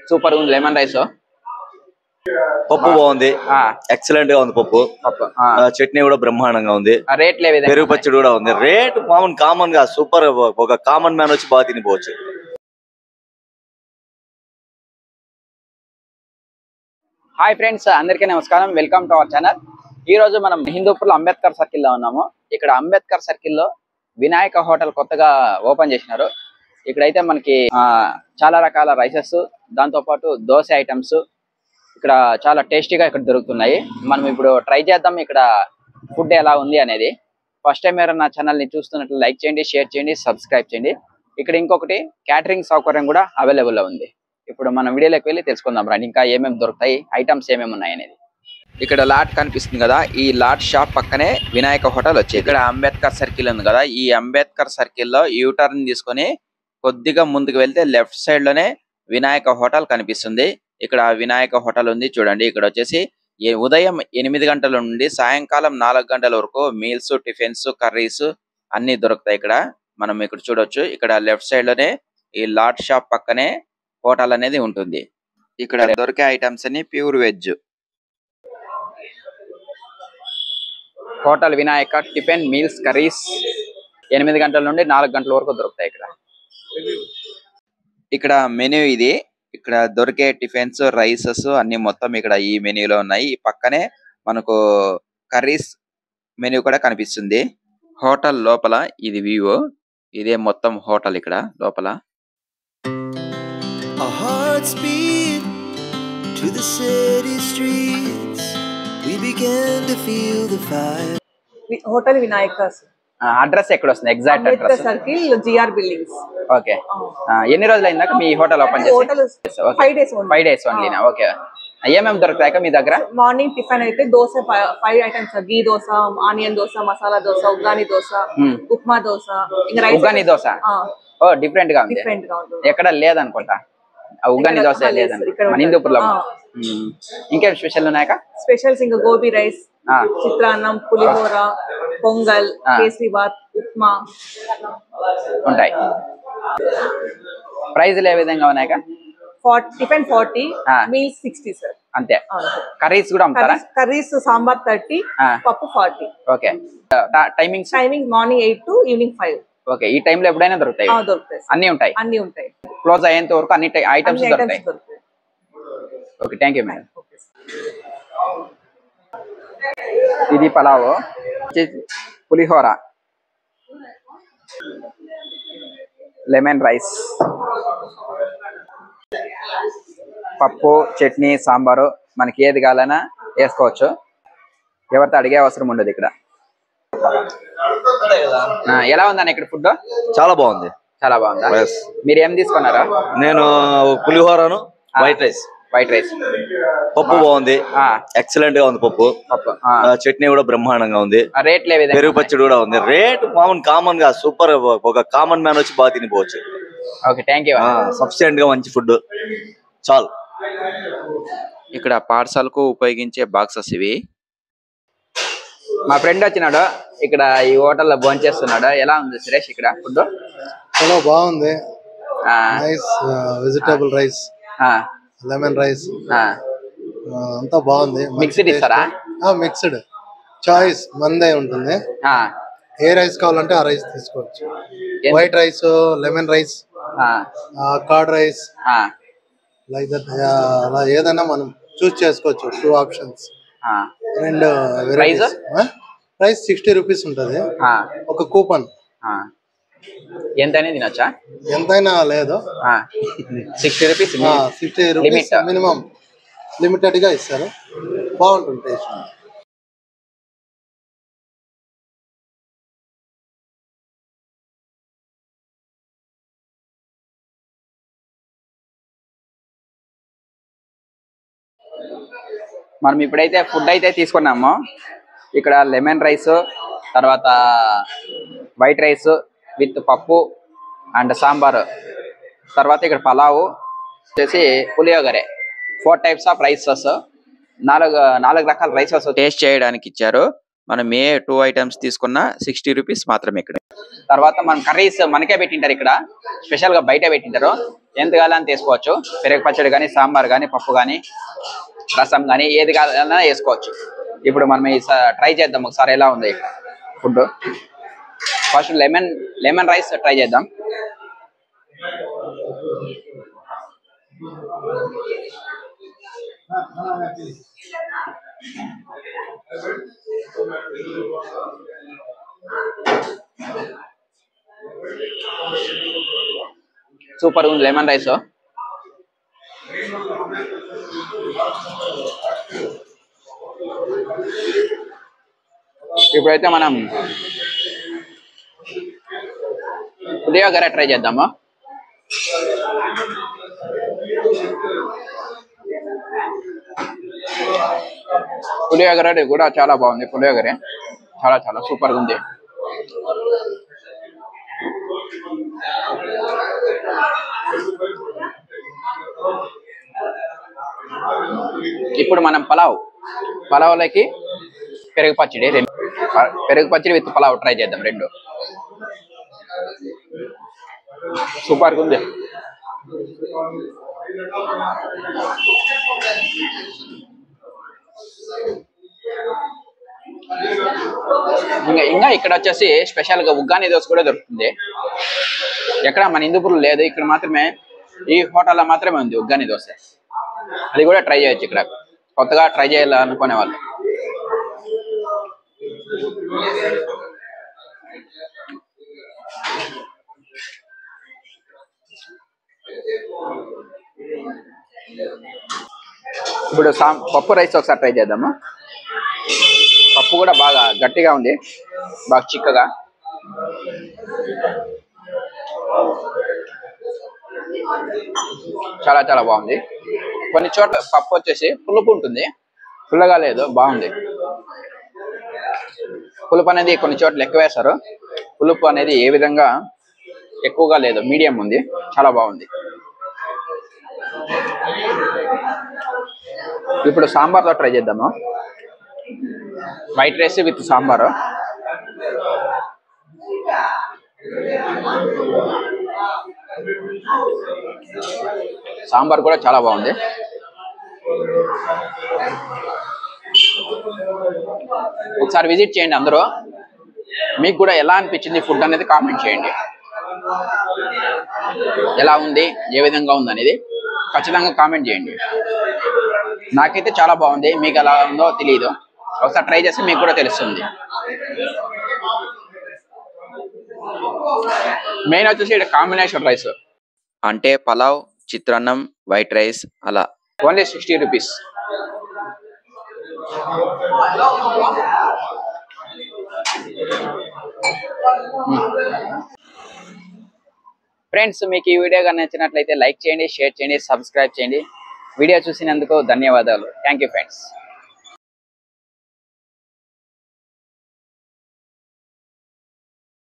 Super ఉంది lemon rice. పప్పు బాగుంది, ఎక్సలెంట్ గా ఉంది పప్పు. చట్నీ కూడా బ్రహ్మాండంగా ఉంది. రేట్లు ఏ విధంగా? పెరుగు పచ్చడి కూడా ఉంది. రేట్ కామన్ గా సూపర్. ఒక కామన్ మ్యాన్ వచ్చి బాగా తినిపోవచ్చు. హాయ్ ఫ్రెండ్స్, అందరికీ నమస్కారం. Welcome to our channel. ఈ రోజు మనం హిందూపూర్ అంబేద్కర్ సర్కిల్ లో ఉన్నాము. ఇక్కడ అంబేద్కర్ సర్కిల్ లో వినాయక హోటల్ కొత్తగా ఓపెన్ చేసినారు. ఇక్కడైతే మనకి చాలా రకాల రైసెస్, దాంతో పాటు దోశ ఐటమ్స్ ఇక్కడ చాలా టేస్టీగా ఇక్కడ దొరుకుతున్నాయి. మనం ఇప్పుడు ట్రై చేద్దాం ఇక్కడ ఫుడ్ ఎలా ఉంది అనేది. ఫస్ట్ టైం ఎవరైనా నా ఛానల్ని చూస్తున్నట్లు లైక్ చేయండి, షేర్ చేయండి, సబ్స్క్రైబ్ చేయండి. ఇక్కడ ఇంకొకటి క్యాటరింగ్ సౌకర్యం కూడా అవైలబుల్లో ఉంది. ఇప్పుడు మనం వీడియోలోకి వెళ్ళి తెలుసుకుందాం రండి, ఇంకా ఏమేమి దొరుకుతాయి, ఐటమ్స్ ఏమేమి ఉన్నాయి అనేది. ఇక్కడ లాట్ కనిపిస్తుంది కదా, ఈ లాట్ షాప్ పక్కనే వినాయక హోటల్ వచ్చి ఇక్కడ అంబేద్కర్ సర్కిల్ ఉంది కదా, ఈ అంబేద్కర్ సర్కిల్లో యూటర్న్ తీసుకొని కొద్దిగా ముందుకు వెళ్తే లెఫ్ట్ సైడ్ లోనే వినాయక హోటల్ కనిపిస్తుంది. ఇక్కడ వినాయక హోటల్ ఉంది చూడండి. ఇక్కడ వచ్చేసి ఉదయం 8 గంటల నుండి సాయంకాలం 4 గంటల వరకు మీల్స్, టిఫిన్స్, కర్రీస్ అన్ని దొరుకుతాయి. ఇక్కడ మనం ఇక్కడ చూడొచ్చు. ఇక్కడ లెఫ్ట్ సైడ్ లోనే ఈ లాట్ షాప్ పక్కనే హోటల్ అనేది ఉంటుంది. ఇక్కడ దొరికే ఐటమ్స్ అన్ని pure veg. Hotel Vinayaka tiffin, meals, curries 8 గంటల నుండి 4 గంటల వరకు దొరుకుతాయి. ఇక్కడ మెనూ ఇది. ఇక్కడ దొరికే టిఫిన్స్, రైసెస్ అన్ని మొత్తం ఇక్కడ ఈ మెనూలో ఉన్నాయి. ఈ పక్కనే మనకు కర్రీస్ మెనూ కూడా కనిపిస్తుంది. హోటల్ లోపల ఇది వ్యూ. ఇదే మొత్తం హోటల్ ఇక్కడ లోపల. హోటల్ వినాయక అడ్రస్ ఎక్కడ వస్తుంది? Exact address circle, GR buildings. Okay. ఎన్ని రోజులు అయిందాక మీ హోటల్ ఓపెన్ చేసి? 5 days ఓన్లీనా? ఓకే. ఏమేమి దొరుకుతాయి మీ దగ్గర? మార్నింగ్ టిఫిన్ అయితే దోశ 5 ఐటమ్స్, గీ దోశ, ఆనియన్ దోశ, మసాలా దోశ, ఉగ్గాని దోశ, ఉప్మా దోశ, ఇంకా రైస్. ఉగ్గాని దోశ ఓ డిఫరెంట్ గా ఉంది. ఎక్కడ లేదనుకుంటా ఉగ్గాని దోశ లేదనుకుంటా మన హిందూపూర్లో. ఇంకేం స్పెషల్ ఉన్నాయా? స్పెషల్స్ ఇంకా గోబీ రైస్, చిత్రాన్నం, పులిహోర, పొంగల్, కేసరీబాత్, ఉప్మా ఉంటాయి. ప్రైజ్లు ఏ విధంగా ఉన్నాయా? Tiffin 40, meals 60 sir. అంతే. కర్రీస్ కూడా అమ్ముతారా? కర్రీస్ సాంబార్ 30, పప్పు 40. Okay. Timing morning 8 to evening 5. Okay. ఈ టైంలో ఎప్పుడైనా దొరుకుతాయి? అన్ని ఉంటాయి. క్లోజ్ అయ్యేంత వరకు అన్ని ఐటమ్స్ దొరుకుతాయి. Okay, thank you madam. ఇది పలావ్, పులిహోర, లెమన్ రైస్, పప్పు, చట్నీ, సాంబారు మనకి ఏది కావాలన్నా వేసుకోవచ్చు. ఎవరితో అడిగే అవసరం ఉండదు ఇక్కడ. ఎలా ఉందన్న ఇక్కడ ఫుడ్? చాలా బాగుంది. చాలా బాగుందా? మీరు ఏం తీసుకున్నారా? నేను పులిహోరను, వైట్ రైస్. పప్పు బాగుంది, ఎక్సలెంట్ గా ఉంది పప్పు. చట్నీ కూడా బ్రహ్మాండంగా ఉంది. రేట్లు ఏ విధంగా? పెరుగు పచ్చడి కూడా ఉంది. రేట్ కామన్ గా సూపర్. ఒక కామన్ మ్యాన్ వచ్చి బాగా తినిపోవచ్చు. Okay, thank you. సఫిషియెంట్ గా మంచి ఫుడ్ చాలు. ఇక్కడ పార్సల్ కు ఉపయోగించే బాక్సెస్ ఇవి. మా ఫ్రెండ్ వచ్చినాడు, ఇక్కడ ఈ హోటల్లో భోంచేస్తున్నాడు. ఎలా ఉంది సురేష్ ఇక్కడ ఫుడ్? చాలా బాగుంది. వెజిటబుల్ రైస్, లెమన్ రైస్ అంతా బాగుంది. మిక్స్డ్ ఇస్తారా? మిక్స్డ్ చాయిస్ మందే ఉంటుంది. ఏ రైస్ కావాలంటే ఆ రైస్ తీసుకోవచ్చు. White rice, lemon rice, curd rice, like that. అలా ఏదైనా మనం చూస్ చేసుకోవచ్చు. 2 ఆప్షన్స్. అండ్ ప్రైస్ 60 రూపీస్ ఉంటుంది. ఒక కూపన్. ఎంతైనా తినొచ్చా? ఎంతైనా లేదు, 60 రూపీస్. 60 రూపీస్ మినిమం లిమిటెడ్ గా ఇస్తారు. బాగుంటుంది టేస్ట్. మనం ఇప్పుడైతే ఫుడ్ అయితే తీసుకున్నాము. ఇక్కడ లెమన్ రైస్, తర్వాత వైట్ రైస్ విత్ పప్పు అండ్ సాంబారు, తర్వాత ఇక్కడ పలావు వచ్చేసి పులియోగరే. 4 types ఆఫ్ రైసెస్, 4 రకాల రైసెస్ టేస్ట్ చేయడానికి ఇచ్చారు. మనం ఏ 2 items తీసుకున్నా 60 రూపీస్ మాత్రమే. ఇక్కడ తర్వాత మనం కర్రీస్ మనకే పెట్టింటారు ఇక్కడ, స్పెషల్ గా బయట పెట్టింటారు. ఎంత కావాలని తీసుకోవచ్చు. పెరుగు పచ్చడి కానీ, సాంబార్ కానీ, పప్పు కానీ, రసం కానీ ఏది కావాలన్నా వేసుకోవచ్చు. ఇప్పుడు మనం ట్రై చేద్దాం ఒకసారి ఎలా ఉంది food. First lemon rice try చేద్దాం. సూపర్ ఉంది లెమన్ రైస్. ఇప్పుడైతే మనం పులిహోర ట్రై చేద్దామా. పులిహోర కూడా చాలా బాగుంది. పులిహోర చాలా చాలా సూపర్ గా ఉంది. ఇప్పుడు మనం పలావ్లోకి పెరుగు పచ్చడి విత్ పలావ్ ట్రై చేద్దాం. రెండు సూపర్ గా ఉంది. ఇంకా ఇక్కడ వచ్చేసి స్పెషల్ గా ఉగ్గాని దోశ కూడా దొరుకుతుంది. ఎక్కడ మన హిందూపూర్లో లేదు, ఇక్కడ మాత్రమే, ఈ హోటల్లో మాత్రమే ఉంది ఉగ్గాని దోశ. అది కూడా ట్రై చేయొచ్చు ఇక్కడ, కొత్తగా ట్రై చేయాలనుకునే వాళ్ళు. ఇప్పుడు పప్పు రైస్ ఒకసారి ట్రై చేద్దాము. పప్పు కూడా బాగా గట్టిగా ఉంది, బాగా చిక్కగా. చాలా చాలా బాగుంది. కొన్ని చోట్ల పప్పు వచ్చేసి పులుపు ఉంటుంది, పుల్లగా లేదు, బాగుంది. పులుపు అనేది కొన్ని చోట్ల ఎక్కువ వేస్తారు, పులుపు అనేది ఏ విధంగా ఎక్కువగా లేదు, మీడియం ఉంది, చాలా బాగుంది. ఇప్పుడు సాంబార్తో ట్రై చేద్దాము. White rice with sambar. Sambar కూడా చాలా బాగుంది. ఒకసారి విజిట్ చేయండి అందరూ. మీకు కూడా ఎలా అనిపించింది ఫుడ్ అనేది కామెంట్ చేయండి. ఎలా ఉంది, ఏ విధంగా ఉంది అనేది ఖచ్చితంగా కామెంట్ చేయండి. నాకైతే చాలా బాగుంది, మీకు ఎలా ఉందో తెలియదు. ఒకసారి ట్రై చేస్తే మీకు కూడా తెలుస్తుంది. మెయిన్ వచ్చేసి ఇక్కడ కాంబినేషన్ రైస్ అంటే పలావ్, చిత్రాన్నం, వైట్ రైస్ అలా ఓన్లీ 60 రూపీస్. ఫ్రెండ్స్, మీకు ఈ వీడియో కానీ నచ్చినట్లయితే లైక్ చేయండి, షేర్ చేయండి, సబ్స్క్రైబ్ చేయండి. వీడియో చూసినందుకు ధన్యవాదాలు. Thank you friends.